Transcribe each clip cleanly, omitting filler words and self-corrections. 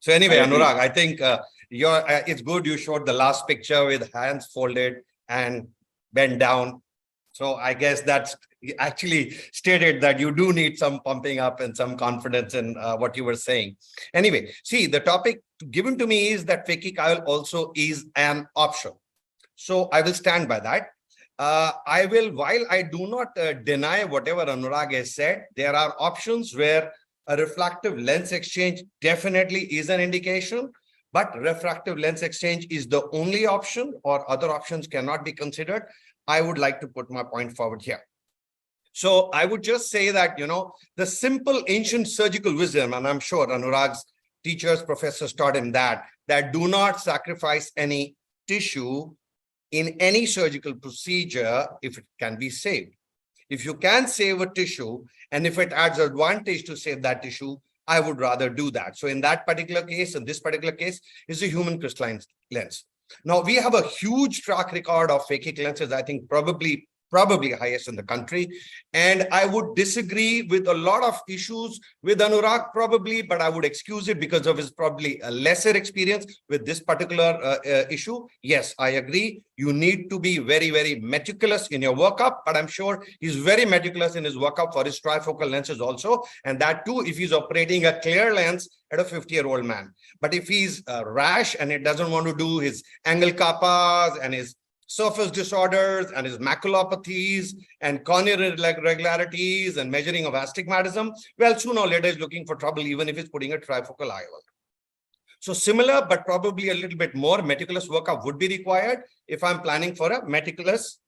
So anyway, Anurag, I think it's good you showed the last picture with hands folded and bent down. So I guess that's actually stated that you do need some pumping up and some confidence in what you were saying. Anyway, see, the topic given to me is that phakic IOL also is an option. So I will stand by that. While I do not deny whatever Anurag has said, there are options where a refractive lens exchange definitely is an indication, but refractive lens exchange is the only option or other options cannot be considered. I would like to put my point forward here. So I would just say that, the simple ancient surgical wisdom, and I'm sure Anurag's teachers, professors taught him that do not sacrifice any tissue in any surgical procedure if it can be saved. If you can save a tissue, and if it adds advantage to save that tissue, I would rather do that. So in that particular case, in this particular case, is a human crystalline lens. Now, we have a huge track record of phakic lenses, I think probably highest in the country. And I would disagree with a lot of issues with Anurag probably, but I would excuse it because of his probably a lesser experience with this particular issue. Yes, I agree. You need to be very, very meticulous in your workup, but I'm sure he's very meticulous in his workup for his trifocal lenses also. And that too, if he's operating a clear lens at a 50-year-old man. But if he's rash and it doesn't want to do his angle kappas and his surface disorders and his maculopathies and corneal irregularities and measuring of astigmatism, well, sooner or later is looking for trouble, even if he's putting a trifocal IOL. So similar, but probably a little bit more meticulous workup would be required if I'm planning for a meticulous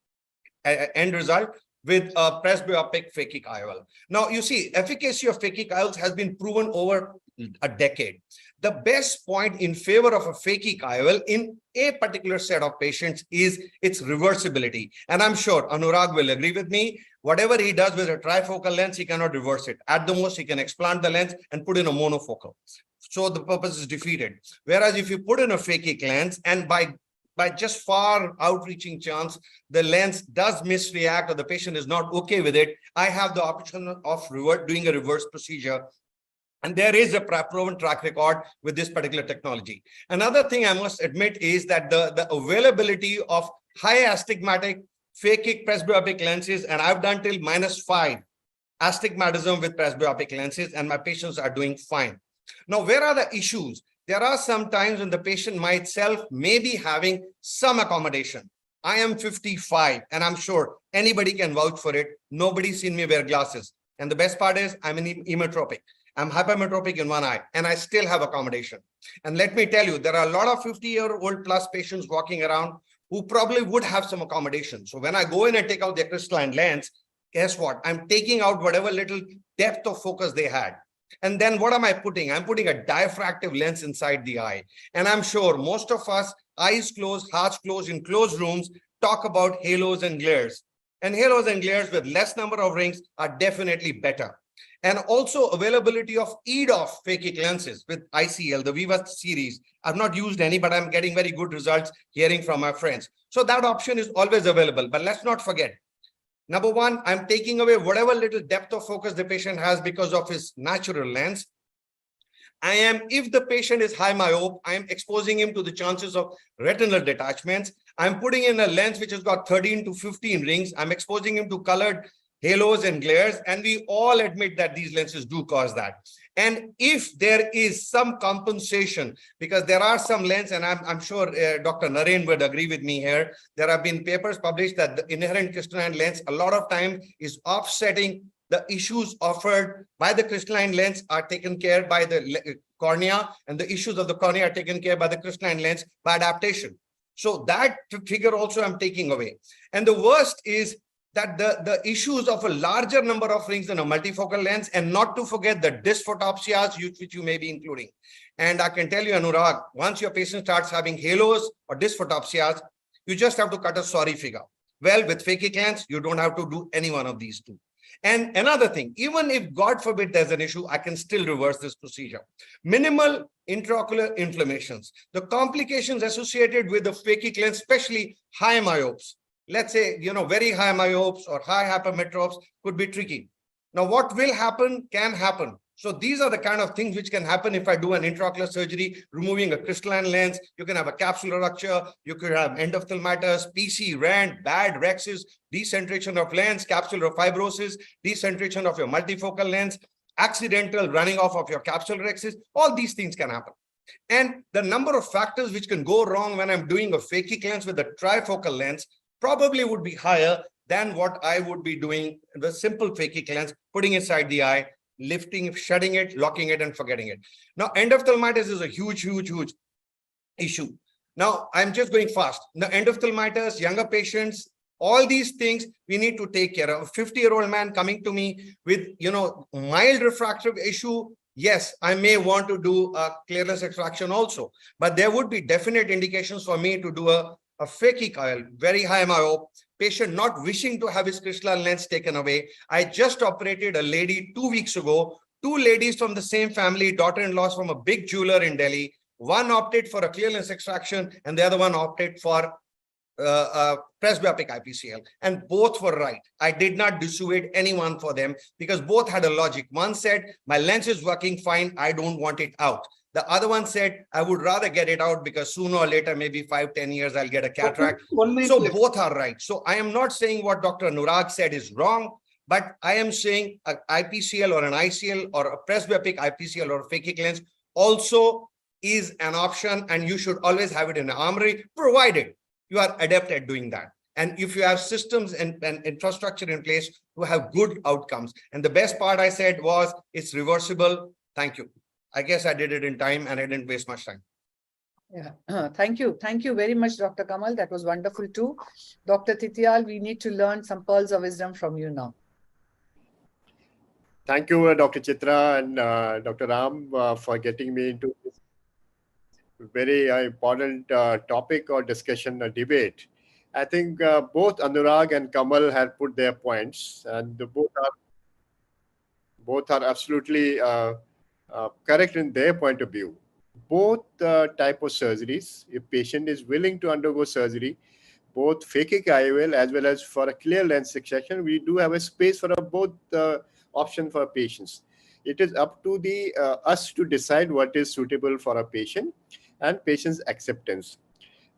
end result with a presbyopic phakic IOL. Now, you see, efficacy of phakic IOLs has been proven over a decade. The best point in favor of a phakic IOL in a particular set of patients is its reversibility. And I'm sure Anurag will agree with me. Whatever he does with a trifocal lens, he cannot reverse it. At the most, he can explant the lens and put in a monofocal. So the purpose is defeated. Whereas if you put in a phakic lens and by just far outreaching chance, the lens does misreact or the patient is not okay with it, I have the option of doing a reverse procedure. And there is a proven track record with this particular technology. Another thing I must admit is that the availability of high astigmatic phakic presbyopic lenses, and I've done till -5 astigmatism with presbyopic lenses, and my patients are doing fine. Now, where are the issues? There are some times when the patient myself may be having some accommodation. I am 55, and I'm sure anybody can vouch for it. Nobody's seen me wear glasses. And the best part is I'm emmetropic. I'm hypermetropic in one eye, and I still have accommodation. And let me tell you, there are a lot of 50-year-old plus patients walking around who probably would have some accommodation. So when I go in and take out their crystalline lens, guess what? I'm taking out whatever little depth of focus they had. And then what am I putting? I'm putting a diffractive lens inside the eye. And I'm sure most of us, eyes closed, hearts closed, in closed rooms, talk about halos and glares. And halos and glares with less number of rings are definitely better. And also availability of EYEEDU phakic lenses with ICL, the Viva series. I've not used any, but I'm getting very good results hearing from my friends. So that option is always available. But let's not forget, number one, I'm taking away whatever little depth of focus the patient has because of his natural lens. If the patient is high myope, I'm exposing him to the chances of retinal detachments. I'm putting in a lens which has got 13 to 15 rings. I'm exposing him to colored halos and glares, and we all admit that these lenses do cause that. And if there is some compensation, because there are some lenses, and I'm sure Dr. Naren would agree with me here, there have been papers published that the inherent crystalline lens a lot of time is offsetting the issues offered by the crystalline lens are taken care by the cornea, and the issues of the cornea are taken care by the crystalline lens by adaptation. So that figure also I'm taking away. And the worst is that the issues of a larger number of rings in a multifocal lens, and not to forget the dysphotopsias which you may be including. And I can tell you, Anurag, once your patient starts having halos or dysphotopsias, you just have to cut a sorry figure. Well, with phakic lens, you don't have to do any one of these two. And another thing, even if God forbid there's an issue, I can still reverse this procedure. Minimal intraocular inflammations, the complications associated with the phakic lens, especially high myopes. Let's say, very high myopes or high hypermetropes could be tricky. Now, what will happen can happen. So these are the kind of things which can happen if I do an intraocular surgery, removing a crystalline lens. You can have a capsular rupture. You could have endophthalmitis, PC, rand, bad rexes, decentration of lens, capsular fibrosis, decentration of your multifocal lens, accidental running off of your capsular rexes. All these things can happen. And the number of factors which can go wrong when I'm doing a phakic lens with a trifocal lens probably would be higher than what I would be doing the simple phakic lens, putting inside the eye, lifting, shutting it, locking it, and forgetting it. Now, endophthalmitis is a huge issue. Now, I'm just going fast. The endophthalmitis, younger patients, all these things we need to take care of. A 50-year-old man coming to me with, mild refractive issue, yes, I may want to do a clearless extraction also, but there would be definite indications for me to do a phakic IOL, very high myope, patient not wishing to have his crystalline lens taken away. I just operated a lady 2 weeks ago, two ladies from the same family, daughter-in-laws from a big jeweler in Delhi. One opted for a clear lens extraction and the other one opted for presbyopic IPCL, and both were right. I did not dissuade anyone for them because both had a logic. One said, my lens is working fine, I don't want it out. The other one said, I would rather get it out because sooner or later, maybe 5-10 years, I'll get a cataract. So both are right. So I am not saying what Dr. Anurag said is wrong, but I am saying an IPCL or an ICL or a presbyopic IPCL or a phakic lens also is an option, and you should always have it in the armory, provided you are adept at doing that. And if you have systems and infrastructure in place to have good outcomes. And the best part I said was it's reversible. Thank you. I guess I did it in time and I didn't waste much time. Yeah, thank you. Thank you very much, Dr. Kamal. That was wonderful too. Dr. Titiyal, we need to learn some pearls of wisdom from you now. Thank you, Dr. Chitra and Dr. Ram for getting me into this very important topic or discussion or debate. I think both Anurag and Kamal had put their points, and both are absolutely correct in their point of view. Both type of surgeries, if patient is willing to undergo surgery, both phakic IOL as well as for a clear lens extraction, we do have a space for both option for patients. It is up to the us to decide what is suitable for a patient and patient's acceptance.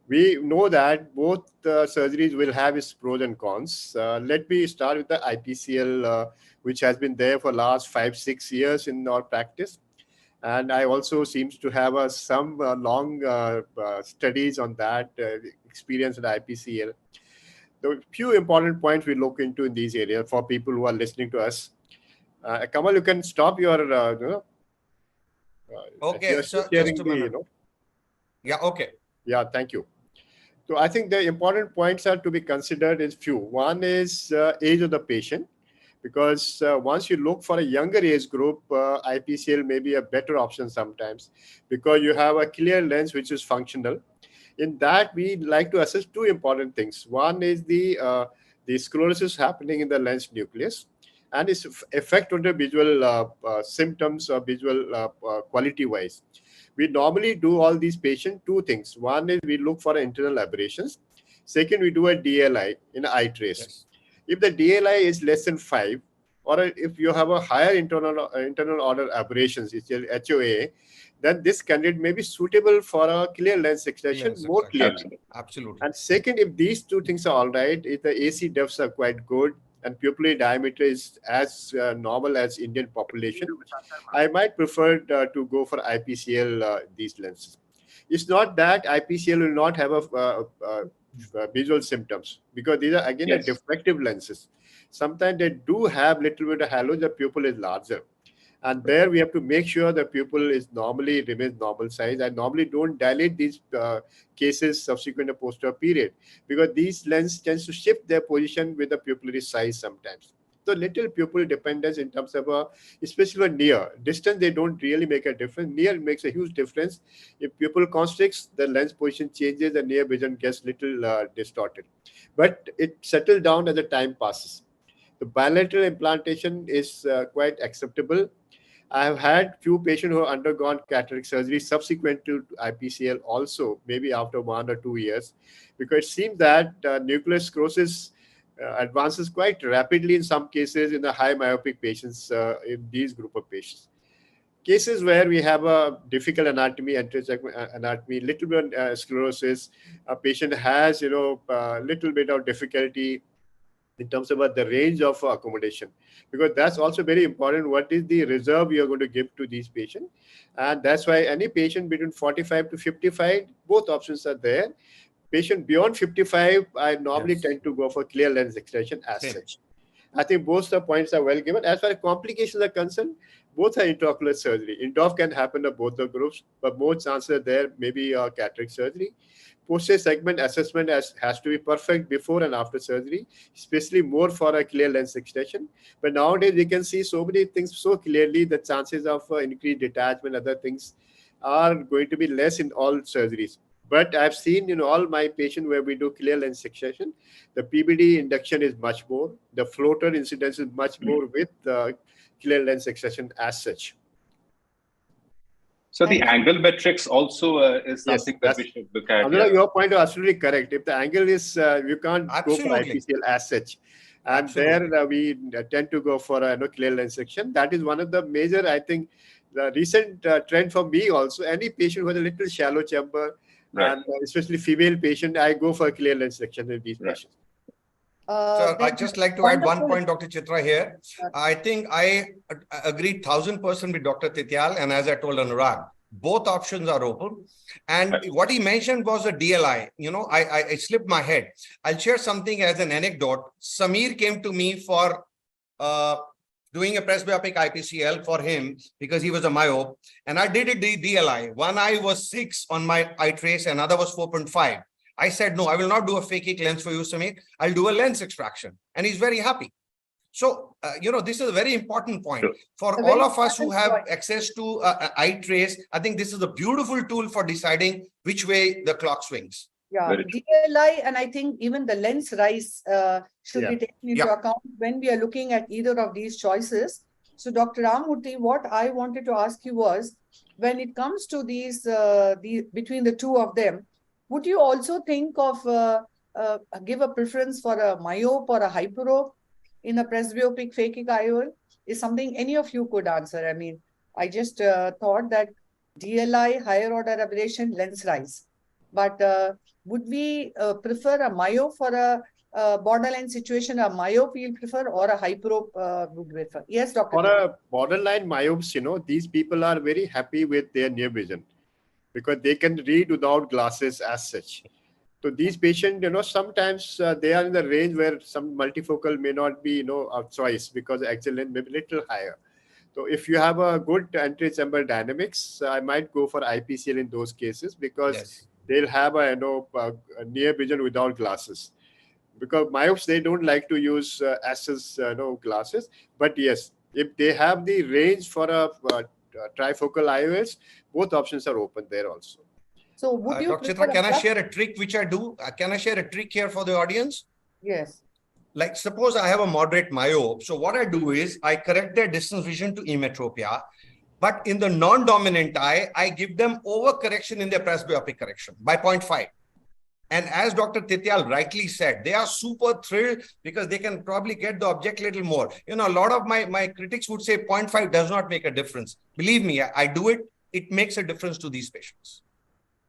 We know that both surgeries will have its pros and cons. Let me start with the IPCL, which has been there for last 5-6 years in our practice. And I also seems to have some long studies on that experience with IPCL. The few important points we look into in these areas for people who are listening to us. Kamal, you can stop your, okay, so just a minute. Yeah, okay. Yeah, thank you. So I think the important points are to be considered is few. One is age of the patient, because once you look for a younger age group, IPCL may be a better option sometimes because you have a clear lens which is functional. In that, we like to assess two important things. One is the sclerosis happening in the lens nucleus and its effect on the visual symptoms or visual quality-wise. We normally do all these patients two things. One is we look for internal aberrations. Second, we do a DLI in eye trace. Yes. If the DLI is less than 5, or if you have a higher internal order aberrations, it's HOA, then this candidate may be suitable for a clear lens extraction more clearly. Absolutely. And second, if these two things are all right, if the AC depths are quite good and pupillary diameter is as normal as Indian population, I might prefer to go for IPCL these lenses. It's not that IPCL will not have a visual symptoms, because these are again diffractive lenses. Sometimes they do have little bit of halo, the pupil is larger, and there we have to make sure the pupil is normally remains normal size. I normally don't dilate these cases subsequent to posterior period, because these lens tends to shift their position with the pupillary size sometimes. So little pupil dependence in terms of especially near distance, they don't really make a difference. Near makes a huge difference. If pupil constricts, the lens position changes, the near vision gets little distorted, but it settles down as the time passes. The bilateral implantation is quite acceptable. I have had few patients who have undergone cataract surgery subsequent to IPCL also, maybe after 1 or 2 years, because it seems that nuclear sclerosis advances quite rapidly in some cases in the high myopic patients in these group of patients. cases where we have a difficult anatomy, anatomy, little bit sclerosis, a patient has, little bit of difficulty in terms of the range of accommodation, because that's also very important. What is the reserve you're going to give to these patients? And that's why any patient between 45 to 55, both options are there. Patient beyond 55, I normally tend to go for clear lens extension as such. I think both the points are well given. As far as complications are concerned, both are intraocular surgery. INDOF can happen to both the groups, but more chances there maybe cataract surgery. Posterior segment assessment has to be perfect before and after surgery, especially more for a clear lens extension. But nowadays we can see so many things so clearly, the chances of increased detachment, other things are going to be less in all surgeries. But I've seen in all my patients where we do clear lens extraction, the PBD induction is much more. The floater incidence is much more with clear lens extraction as such. So the angle metrics also is something that we should look at. Your point is absolutely correct. If the angle is, you can't go for IPCL as such. And there we tend to go for a clear lens section. That is one of the major, I think, the recent trend for me also. Any patient with a little shallow chamber, and especially female patient, I go for a clear lens section in these patients. So I'd just like to add one point, Dr. Chitra, here. I think I agree 1000% with Dr. Tityal, and as I told Anurag, both options are open. And what he mentioned was a DLI. I slipped my head. I'll share something as an anecdote. Samir came to me for doing a presbyopic IPCL for him because he was a myope. And I did a DLI. One eye was 6 on my eye trace, another was 4.5. I said, no, I will not do a phakic lens for you, Samir. I'll do a lens extraction. And he's very happy. So, this is a very important point. For all of us who have access to eye trace, I think this is a beautiful tool for deciding which way the clock swings. Yeah, DLI, and I think even the lens rise should be taken into account when we are looking at either of these choices. So, Dr. Ramurthy, what I wanted to ask you was, when it comes to these, between the two of them, would you also think of give a preference for a myope or a hyperope in a presbyopic phakic IOL? Is something any of you could answer. I mean, I just thought that DLI, higher order aberration, lens rise. But would we prefer a myope for a borderline situation, a myope we'll prefer, or a hyperope would prefer? Yes, Dr. For a borderline myopes, these people are very happy with their near vision because they can read without glasses as such. So these patients, sometimes they are in the range where some multifocal may not be, of choice because the axial length may be a little higher. So if you have a good anti-chamber dynamics, I might go for IPCL in those cases because they'll have a near vision without glasses. Because myopes, they don't like to use access glasses. But yes, if they have the range for a trifocal IOLs, both options are open there also. So would you Dr. Chitra, can I share a trick which I do? Can I share a trick here for the audience? Yes. Like suppose I have a moderate myope. So what I do is I correct their distance vision to emetropia. But in the non-dominant eye, I give them overcorrection in their presbyopic correction by 0.5. And as Dr. Tityal rightly said, they are super thrilled because they can probably get the object a little more. A lot of my critics would say 0.5 does not make a difference. Believe me, I do it. It makes a difference to these patients.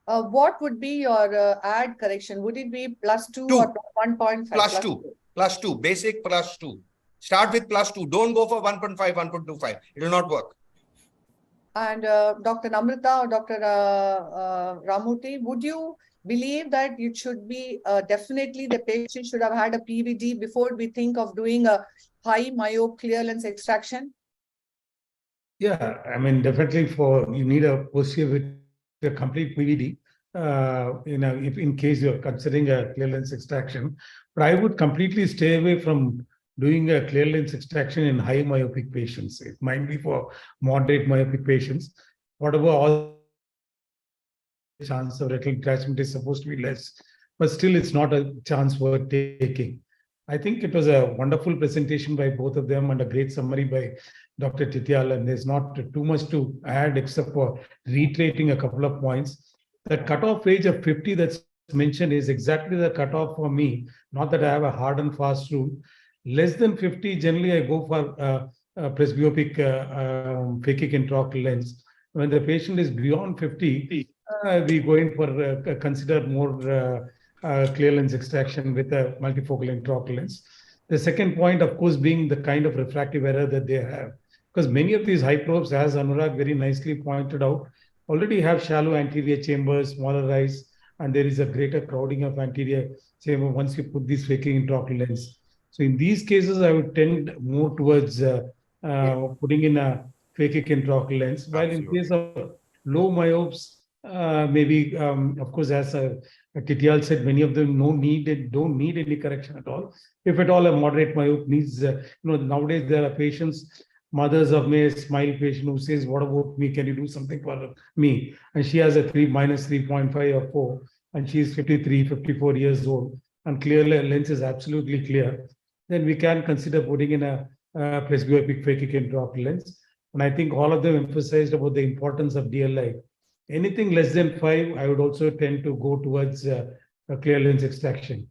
What would be your add correction? Would it be +2 or 1.5? +2, basic +2. Start with +2. Don't go for 1.5, 1.25. It will not work. And Dr. Namrata or Dr. Ramurthy, would you believe that it should be definitely the patient should have had a PVD before we think of doing a high myope clear lens extraction? Yeah, I mean, definitely you need a posterior with a complete PVD, if in case you're considering a clear lens extraction. But I would completely stay away from doing a clear lens extraction in high myopic patients. It might be for moderate myopic patients. Whatever all chance of retinal detachment is supposed to be less, but still it's not a chance worth taking. I think it was a wonderful presentation by both of them and a great summary by Dr. Tityal, and there's not too much to add except for reiterating a couple of points. That cutoff age of 50 that's mentioned is exactly the cutoff for me, not that I have a hard and fast rule. Less than 50, generally I go for presbyopic phakic intraocular lens. When the patient is beyond 50, we go in for consider more clear lens extraction with a multifocal intraocular lens. The second point, of course, being the kind of refractive error that they have. Because many of these hyperopes, as Anurag very nicely pointed out, already have shallow anterior chambers, smaller eyes, and there is a greater crowding of anterior chamber once you put this phakic intraocular lens. So in these cases, I would tend more towards putting in a phakic intraocular lens. While in case of low myopes, maybe, of course, as Tityal said, many of them don't need any correction at all. If at all, a moderate myope needs, nowadays there are patients, mothers of May smile patient who says, what about me? Can you do something for me? And she has a minus 3.5 or 4, and she is 53, 54 years old, and clear lens is absolutely clear. Then we can consider putting in a presbyopic phakic intraocular lens. And I think all of them emphasized about the importance of DLI. Anything less than 5, I would also tend to go towards a clear lens extraction.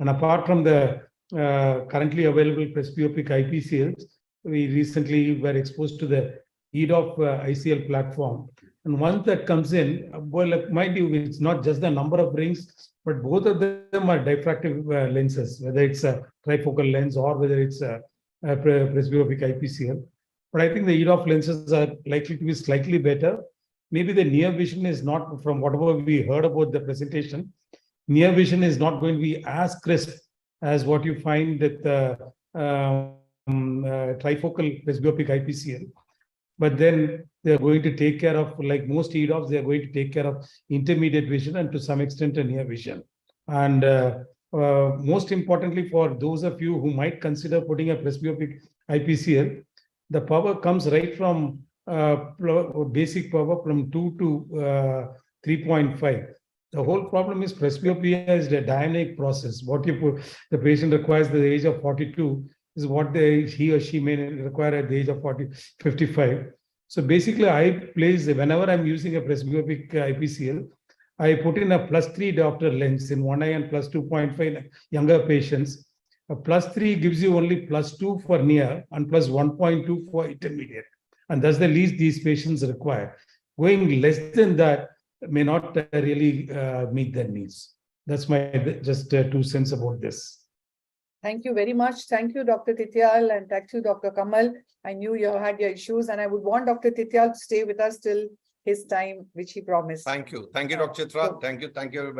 And apart from the currently available presbyopic IPCLs, we recently were exposed to the EYEEDU ICL platform. And once that comes in, well, mind you, it's not just the number of rings, but both of them are diffractive lenses, whether it's a trifocal lens or whether it's a presbyopic IPCL. But I think the EYEEDU lenses are likely to be slightly better. Maybe the near vision is not, from whatever we heard about the presentation, near vision is not going to be as crisp as what you find with trifocal presbyopic IPCL. But then they're going to take care of, like most EYEEDUs, they're going to take care of intermediate vision and to some extent a near vision. And most importantly, for those of you who might consider putting a presbyopic IPCL, the power comes right from basic power from 2 to 3.5. The whole problem is presbyopia is a dynamic process. What you put, the patient requires at the age of 42 is what he or she may require at the age of 55. So basically, I place, whenever I'm using a presbyopic IPCL, I put in a +3 diopter lens in one eye and +2.5 in younger patients. A +3 gives you only +2 for near and +1.2 for intermediate. And that's the least these patients require. Going less than that may not really meet their needs. That's my just 2 cents about this. Thank you very much. Thank you, Dr. Tityal, and thank you, Dr. Kamal. I knew you had your issues, and I would want Dr. Tityal to stay with us till his time, which he promised. Thank you. Thank you, Dr. Chitra. Thank you, everybody.